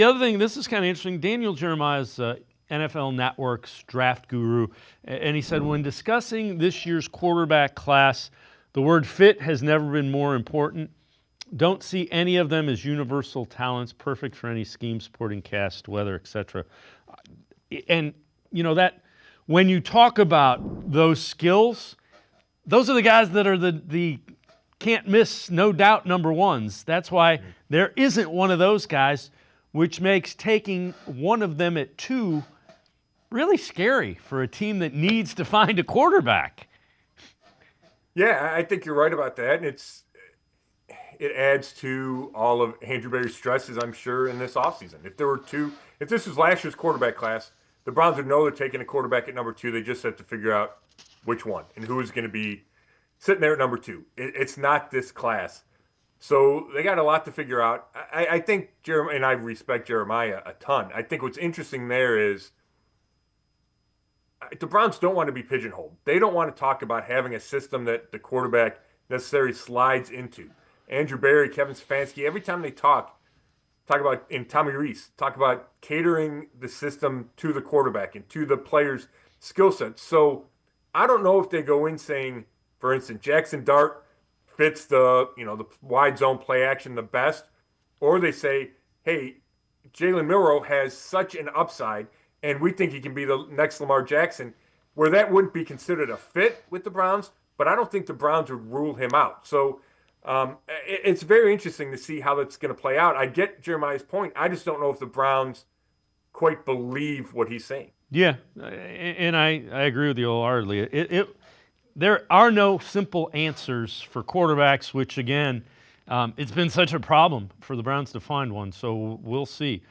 The other thing, this is kind of interesting. Daniel Jeremiah's NFL Network's draft guru, and he said when discussing this year's quarterback class, the word fit has never been more important. Don't see any of them as universal talents, perfect for any scheme, sporting cast, weather, etc. And you know that when you talk about those skills, those are the guys that are the can't miss, no doubt number ones. That's why there isn't one of those guys, which makes taking one of them at 2 really scary for a team that needs to find a quarterback. Yeah, I think you're right about that. And it adds to all of Andrew Berry's stresses, I'm sure, in this offseason. If this was last year's quarterback class, the Browns would know they're taking a quarterback at number 2. They just have to figure out which one and who is going to be sitting there at number 2. It's not this class. So they got a lot to figure out. I think Jeremiah, and I respect Jeremiah a ton. I think what's interesting there is the Browns don't want to be pigeonholed. They don't want to talk about having a system that the quarterback necessarily slides into. Andrew Berry, Kevin Stefanski, every time they talk about, and Tommy Reese, talk about catering the system to the quarterback and to the player's skill set. So I don't know if they go in saying, for instance, Jackson Dart fits the wide zone play action the best, or they say, hey, Jalen Milroe has such an upside, and we think he can be the next Lamar Jackson, where that wouldn't be considered a fit with the Browns, but I don't think the Browns would rule him out. So it's very interesting to see how that's going to play out. I get Jeremiah's point. I just don't know if the Browns quite believe what he's saying. Yeah, and I agree with you wholeheartedly. There are no simple answers for quarterbacks, which again, it's been such a problem for the Browns to find one. So we'll see.